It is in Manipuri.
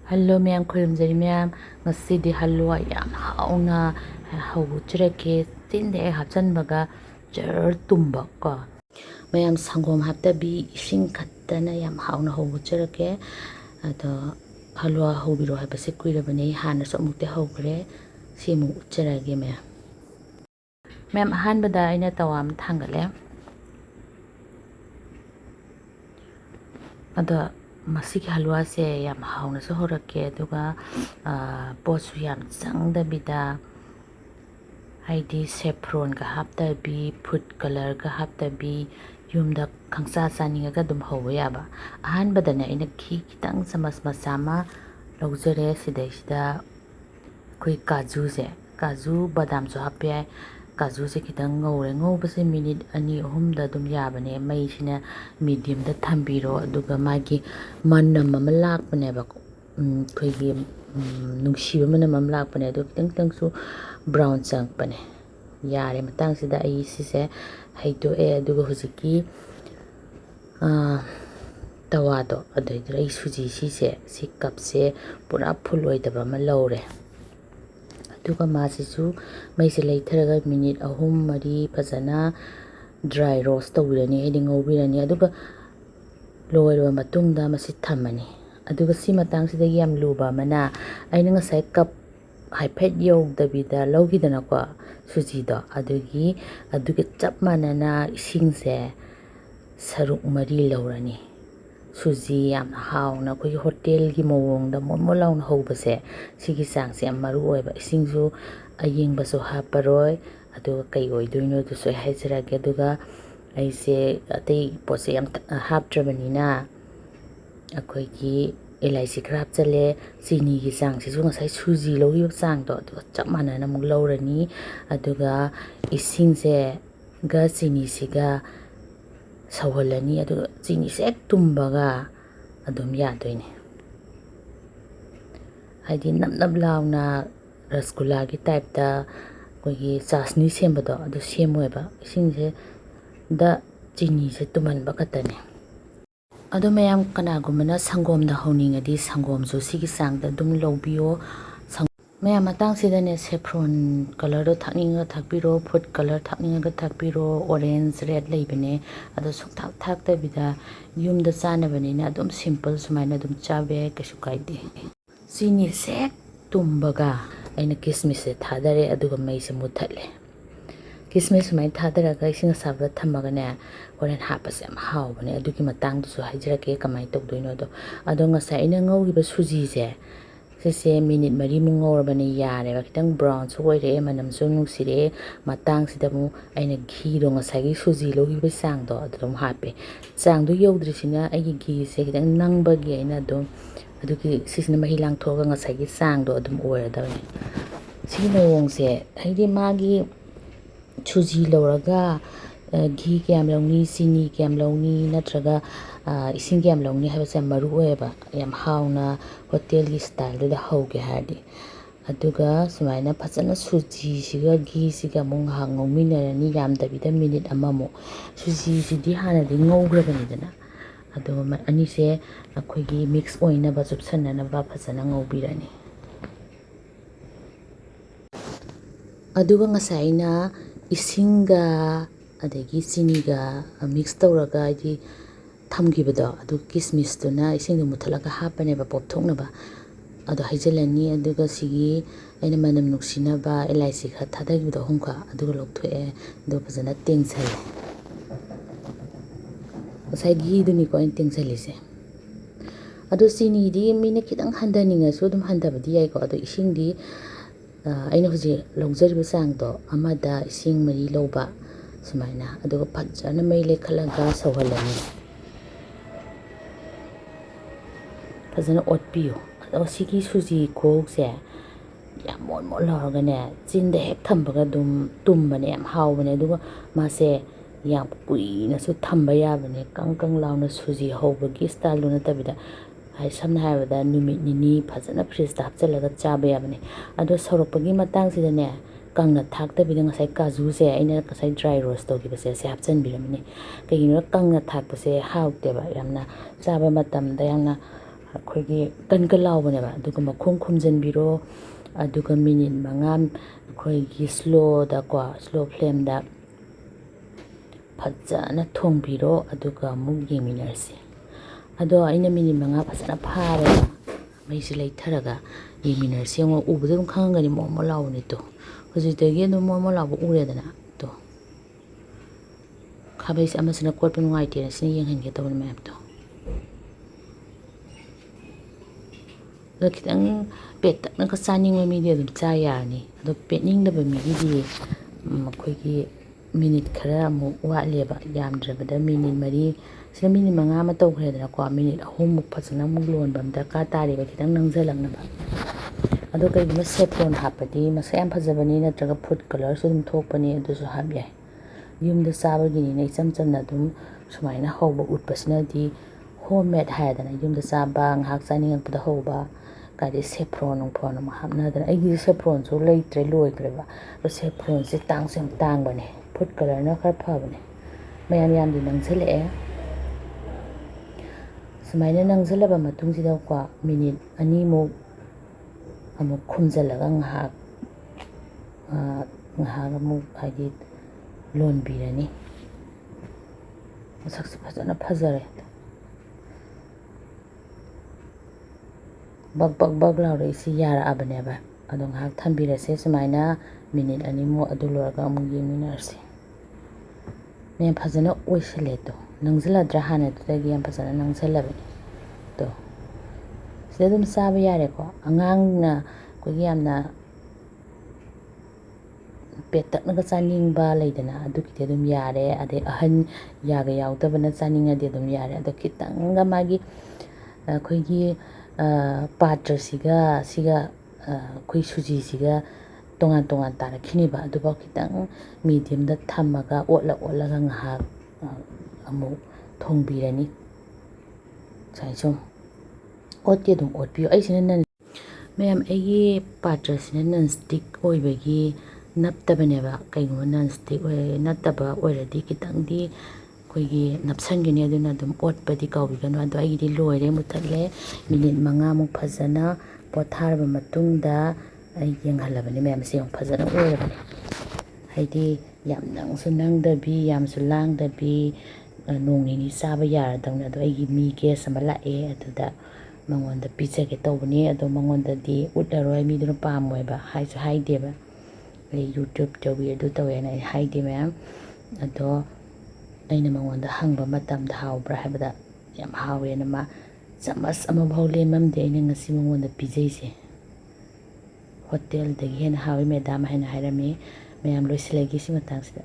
Hello ma'am, khurumjari ma'am. Ngasidi halwa yam hauna hawuchirake tinde hapchanbaga jar tumba ko. Ma'am sangom haptabi ising khattana yam hauna hawuchirake ado halwa hawbiro habase kuirabane hana so amukte hawgre simu uchirage ma'am. Ma'am ahanbada aina tawam thangale. Ada masih halwa se yam hauna so horake aduga posu yam changda bida haidi saffron ga hapta bi food color ga hapta bi yumda khangsa saninga ga dum hawa yaba ahan badana ina khi kitang samas masama lawjare sidai sida koi kaju badam so hapya kaju se kitang ngore ngobase minute ani ahum da dum yabane mai sina medium da thambiro aduga magi manam ama lakpane ba koi gi nungsiba manam ama lakpane adu kitang kitang su brown changpane yare matang sida ai sise haito aduga hujiki tawado adai ai suji sise si cup se pura full oidaba ma lawre aduga masisu maise leitharaga minute ahum mari fazana dry roast tawirani haidi ngobirani aduga loirwa matungda masi thamani aduga si matang sida yam luba mana aina ngasai cup haipet yogdabida lawgidana ko suji do adugi chap manana isingse saruk mari lawrani suji yam hauna koi hotel gi mawongda momo lawn hobase sigi sangse amaru oiba isingsu ayengba so haparoi aduga kai oidoino du so haizrage aduga aise atei pose yam haptrabanina akoi gi LIC crab chale chini gi sang sisu ngasai suji logi sang do chap manana muk lawrani aduga isingse ga chini siga sawhalani aduga chini se tumbaga adum yadoine haidi nap lawna rasgulla gi type da koi gi chasni sembado adu semoeba isingse da chini se tumanba katane ado mayam kanagumana sangom da honingadi sangom so sigi sangda dum lawbiyo mayam matang sidane saffron color do thakninga thakbiro food color thakninga thakbiro orange red leibane ado sukthak thakta bida yumda chanabane na dum simple sumaina dum chabe kesu kaide sini sek tumbaga aina kismis se thadare aduga mai se muthatle kismis sumai thadaraga ising sabda thamagane horen hapase am hawbane adugi matang du so hajrake kamai tokdoino do ado ngasa ina ngawgiba suji se sese minute mari mu ngawrabane yare ba kitang brown so oire manam so nungsire matang sida mu aina ghee do ngasagi suji logiba sang do adum hape sang du yogdrisina ai ghee se kitang nangbagi aina do adugi sisina mahilang thoga ngasagi sang do adum oiradawne sigi mawongse haidi magi suji lawraga ghee kyam lawni sini kyam lawni natraga ising kyam lawni habase maru oeba yam hauna hotel gi style da hauge hardi aduga sumaina phasana suji siga ghee siga mung hangongminarani yamdabida minute amamo suji sidi hana di ngograbani dana ado ani se akhoi gi mix oina ba chupsanana ba phasana ngobirani aduga ngasaina isinga adagi chiniga mix tawraga di thamgibado adu kismis tuna ising muthalaga hapane ba popthokna ba adu haijalani aduga sigi aina manam nuksina ba LIC kha thadagibado humka aduga lokthoe adu phajana tengsale sai gi duni ko tengsalise adu sini di mina kitang handaninga so dum handabadi ai ko adu ising di aina huji longjariba sangdo amada ising mari lawba sumaina aduga phajana mai lekhalaga sawhalani phajana otpiyo ado sigi suji kokse yam mon lawraga ne chinda hek thambaga dum tumbane yam hawbane aduga mase yam kuina su thamba yabane kang lawna suji hawbagi style do natabida hai samna haibada numit nini phajana fridge da hapchalaga chaba yabane ado sorokpagi matang sidane kangna thakta bida ngasai kaju se aina kasai dry roast togibase se hapchan biramani kagino kangna thakpase hawteba yamna chaba matamda yamna ꯑꯩꯈꯣꯏꯒꯤ ꯀꯟ ꯂꯥꯎꯕꯅꯦꯕ ꯑꯗꯨꯒ ꯃꯈꯨꯝ ꯈꯨꯝꯖꯤꯟꯕꯤꯔꯣ ꯑꯗꯨꯒ ꯃꯤꯅꯤꯠ 5 ꯑꯩꯈꯣꯏꯒꯤ ꯁ꯭ꯂꯣ ꯐ꯭ꯂꯦꯝꯗ ꯐꯖꯅ ꯊꯣꯡꯕꯤꯔꯣ ꯑꯗꯨꯒ ꯑꯃꯨꯛ ꯌꯦꯡꯃꯤꯟꯅꯔꯁꯤ ꯑꯗꯣ ꯑꯩꯅ ꯃꯤꯅꯤꯠ 5 ꯐꯖꯅ ꯐꯥꯔꯦꯕ ꯃꯩꯁꯤ ꯂꯩꯊꯔꯒ ꯌꯦꯡꯃꯤꯟꯅꯔꯁꯤ ꯌꯦꯡꯉꯣ ꯎꯕꯗ ꯑꯗꯨꯝ ꯈꯪꯉꯝꯒꯅꯤ ꯃꯣꯃꯣ ꯂꯥꯎꯕꯅꯤ ꯇꯣ ꯍꯧꯖꯤꯛꯇꯒꯤ ꯑꯗꯨꯝ ꯃꯣꯃꯣ ꯂꯥꯎꯕ ꯎꯔꯦꯗꯅ ꯇꯣ ꯈꯥꯕꯩꯁꯦ ꯑꯃꯁꯤꯅ ꯀꯣꯠꯄ ꯅꯨꯡꯉꯥꯏꯇꯦꯅ ꯁꯤꯅ ꯌꯦꯡꯍꯟꯒꯦ ꯇꯧꯕꯅꯤ ꯃꯌꯥꯝꯗꯣ ꯑꯗꯣ ꯈꯤꯇꯪ ꯄꯦꯠꯇꯛꯅꯒ ꯆꯥꯅꯤꯡꯕ ꯃꯤꯗꯤ ꯑꯗꯨꯝ ꯆꯥ ꯌꯥꯔꯅꯤ ꯑꯗꯣ ꯄꯦꯠꯅꯤꯡꯗꯕ ꯃꯤꯒꯤꯗꯤ ꯑꯩꯈꯣꯏꯒꯤ ꯃꯤꯅꯤꯠ ꯈꯔ ꯑꯃꯨꯛ ꯋꯥꯠꯂꯦꯕ ꯌꯥꯝꯗ꯭ꯔꯕꯗ ꯃꯤꯅꯤꯠ 4 ꯁꯤꯗ ꯃꯤꯅꯤꯠ 5 ꯑꯃ ꯇꯧꯈ꯭ꯔꯦꯗꯅꯀꯣ ꯃꯤꯅꯤꯠ 3ꯃꯨꯛ ꯐꯖꯅ ꯑꯃꯨꯛ ꯂꯣꯟꯕ ꯑꯃ ꯗꯔꯀꯥꯔ ꯇꯥꯔꯦꯕ ꯈꯤꯇꯪ ꯅꯪꯁꯤꯜꯂꯛꯅꯕ ꯑꯗꯣ ꯀꯩꯒꯨꯝꯕ ꯁꯦꯐ꯭ꯔꯣꯟ ꯍꯥꯞꯄꯗꯤ ꯃꯁꯛ ꯌꯥꯝ ꯐꯖꯕꯅꯤ ꯅꯠꯇ꯭ꯔꯒ ꯐꯨꯗ ꯀꯂꯔꯁꯨ ꯑꯗꯨꯝ ꯊꯣꯛꯄꯅꯤ ꯑꯗꯨꯁꯨ ꯍꯥꯞ ꯌꯥꯏ ꯌꯨꯝꯗ ꯆꯥꯕꯒꯤꯅꯤꯅ ꯏꯆꯝ ꯆꯝꯅ ꯑꯗꯨꯝ ꯁꯨꯃꯥꯏꯅ ꯍꯧꯕ ꯎꯠꯄꯁꯤꯅꯗꯤ ꯍꯣꯝ ꯃꯦꯗ ꯍꯥꯏꯗꯅ ꯌꯨꯝꯗ ꯆꯥꯕ ꯉꯥꯏꯍꯥꯛ ꯆꯥꯅꯤꯡꯉꯛꯄꯗ ꯍꯧꯕ ꯀꯥꯏꯗꯩ ꯁꯦꯐ꯭ꯔꯣꯟ ꯅꯨꯡꯐ꯭ꯔꯣꯟ ꯑꯃꯨꯛ ꯍꯥꯞꯅꯗꯅ ꯑꯩꯒꯤꯗꯤ ꯁꯦꯐ꯭ꯔꯣꯟꯁꯨ ꯂꯩꯇ꯭ꯔꯦ ꯂꯣꯏꯈ꯭ꯔꯦꯕ ꯑꯗꯣ ꯁꯦꯐ꯭ꯔꯣꯟꯁꯦ ꯇꯥꯡꯁꯨ ꯌꯥꯝ ꯇꯥꯡꯕꯅꯦ ꯐꯨꯗ ꯀꯂꯔꯅ ꯈꯔ ꯐꯕꯅꯦ ꯃꯌꯥꯝ ꯌꯥꯝꯗꯤ ꯅꯪꯁꯤꯜꯂꯛꯑꯦ ꯁꯨꯃꯥꯏꯅ ꯅꯪꯁꯤꯜꯂꯕ ꯃꯇꯨꯡꯁꯤꯗꯀꯣ ꯃꯤꯅꯤꯠ 2 ꯑꯃꯨꯛ ꯈꯨꯝꯖꯤꯜꯂꯒ ꯉꯥꯏꯍꯥꯛ ꯑꯃꯨꯛ ꯍꯥꯏꯗꯤ ꯂꯣꯟꯕꯤꯔꯅꯤ ꯃꯁꯛꯁꯦ ꯐꯖꯅ ꯐꯖꯔꯦ ꯕꯛ ꯕꯛ ꯕꯛ ꯂꯥꯎꯔꯛꯏꯁꯤ ꯌꯥꯔꯛꯑꯕꯅꯦꯕ ꯑꯗꯣ ꯉꯥꯏꯍꯥꯛ ꯊꯝꯕꯤꯔꯁꯦ ꯁꯨꯃꯥꯏꯅ ꯃꯤꯅꯤꯠ 2ꯃꯨꯛ ꯑꯗꯨ ꯂꯣꯏꯔꯒ ꯑꯃꯨꯛ ꯌꯦꯡꯃꯤꯟꯅꯔꯁꯤ ꯌꯥꯝ ꯐꯖꯅ ꯑꯣꯏꯁꯤꯜꯂꯦ ꯇꯣ ꯅꯪꯁꯤꯜꯂꯗ꯭ꯔꯥ ꯍꯥꯟꯅꯗꯨꯗꯒꯤ ꯌꯥꯝ ꯐꯖꯅ ꯅꯪꯁꯤꯜꯂꯕꯅꯤ ꯇꯣ ꯁꯤꯗ ꯑꯗꯨꯝ ꯆꯥꯕ ꯌꯥꯔꯦꯀꯣ ꯑꯉꯥꯡꯅ ꯑꯩꯈꯣꯏꯒꯤ ꯌꯥꯝꯅ ꯄꯦꯠꯇꯛꯅꯒ ꯆꯥꯅꯤꯡꯕ ꯂꯩꯗꯅ ꯑꯗꯨꯒꯤꯗꯤ ꯑꯗꯨꯝ ꯌꯥꯔꯦ ꯑꯗꯩ ꯑꯍꯟ ꯌꯥꯒ ꯌꯥꯎꯗꯕꯅ ꯆꯥꯅꯤꯡꯉꯗꯤ ꯑꯗꯨꯝ ꯌꯥꯔꯦ ꯑꯗꯣ ꯈꯤꯇꯪꯒ ꯃꯥꯒꯤ ꯑꯩꯈꯣꯏꯒꯤ ꯄꯥꯇ꯭ꯔꯁꯤꯒ ꯁꯤꯒ ꯑꯩꯈꯣꯏ ꯁꯨꯖꯤꯁꯤꯒ ꯇꯣꯉꯥꯟ ꯇꯣꯉꯥꯟ ꯇꯥꯔꯛꯈꯤꯅꯦꯕ ꯑꯗꯨꯐꯥꯎ ꯈꯤꯇꯪ ꯃꯤꯗꯤꯌꯝꯗ ꯊꯝꯃꯒ ꯑꯣꯠꯂꯒ ꯉꯥꯏꯍꯥꯛ ꯑꯃꯨꯛ ꯊꯣꯡꯕꯤꯔꯅꯤ ꯁꯨꯝ ꯑꯣꯠꯇꯤ ꯑꯗꯨꯝ ꯑꯣꯠꯄꯤꯌꯨ ꯑꯩꯁꯤꯅ ꯃꯌꯥꯝ ꯑꯩꯒꯤ ꯄꯥꯇ꯭ꯔꯁꯤꯅ ꯅꯟ ꯁ꯭ꯇꯤꯛ ꯑꯣꯏꯕꯒꯤ ꯅꯞꯇꯕꯅꯦꯕ ꯀꯩꯒꯨꯝꯕ ꯅꯟ ꯁ꯭ꯇꯤꯛ ꯅꯠꯇꯕ ꯑꯣꯏꯔꯗꯤ ꯈꯤꯇꯪꯗꯤ ꯑꯩꯈꯣꯏꯒꯤ ꯅꯞꯁꯟꯒꯅꯤ ꯑꯗꯨꯅ ꯑꯗꯨꯝ ꯑꯣꯠꯄꯗꯤ ꯀꯥꯎꯕꯤꯒꯅꯨ ꯑꯗꯣ ꯑꯩꯒꯤꯗꯤ ꯂꯣꯏꯔꯦ ꯃꯨꯊꯠꯂꯦ ꯃꯤꯅꯤꯠ 5ꯃꯨꯛ ꯐꯖꯅ ꯄꯣꯊꯥꯔꯕ ꯃꯇꯨꯡꯗ ꯑꯩ ꯌꯦꯡꯍꯜꯂꯕꯅꯤ ꯃꯌꯥꯝꯁꯦ ꯌꯥꯝ ꯐꯖꯅ ꯑꯣꯏꯔꯕꯅꯤ ꯍꯥꯏꯗꯤ ꯌꯥꯝ ꯅꯪꯁꯨ ꯅꯪꯗꯕꯤ ꯌꯥꯝꯁꯨ ꯂꯥꯡꯗꯕꯤ ꯅꯣꯡ ꯅꯤꯅꯤ ꯆꯥꯕ ꯌꯥꯔꯗꯧꯅ ꯑꯗꯣ ꯑꯩꯒꯤ ꯃꯤ ꯒꯦꯁ ꯑꯃ ꯂꯥꯛꯑꯦ ꯑꯗꯨꯗ ꯃꯉꯣꯟꯗ ꯄꯤꯖꯒꯦ ꯇꯧꯕꯅꯤ ꯑꯗꯣ ꯃꯉꯣꯟꯗꯗꯤ ꯎꯠꯂꯔꯣꯏ ꯃꯤꯗꯨꯅ ꯄꯥꯝꯃꯣꯏꯕ ꯍꯥꯏꯁꯨ ꯍꯥꯏꯗꯦꯕ ꯑꯩ ꯌꯨꯇ꯭ꯌꯨꯕ ꯇꯧꯋꯤ ꯑꯗꯨ ꯇꯧꯋꯦꯅ ꯑꯩ ꯍꯥꯏꯗꯦ ꯃꯌꯥꯝ ꯑꯗꯣ ꯑꯩꯅ ꯃꯉꯣꯟꯗ ꯍꯪꯕ ꯃꯇꯝꯗ ꯍꯥꯎꯕ꯭ꯔꯥ ꯍꯥꯏꯕꯗ ꯌꯥꯝ ꯍꯥꯎꯋꯦꯅ ꯃꯥ ꯆꯥꯃꯁ ꯑꯃꯐꯥꯎ ꯂꯦꯝꯃꯝꯗꯦ ꯑꯩꯅ ꯉꯁꯤ ꯃꯉꯣꯟꯗ ꯄꯤꯖꯩꯁꯦ ꯍꯣꯇꯦꯜꯗꯒꯤ ꯍꯦꯟꯅ ꯍꯥꯎꯋꯤ ꯃꯦꯗꯥꯝ ꯍꯥꯏꯅ ꯍꯥꯏꯔꯝꯃꯤ ꯃꯌꯥꯝ ꯂꯣꯏꯁꯤꯜꯂꯒꯦ ꯁꯤ ꯃꯇꯥꯡꯁꯤꯗ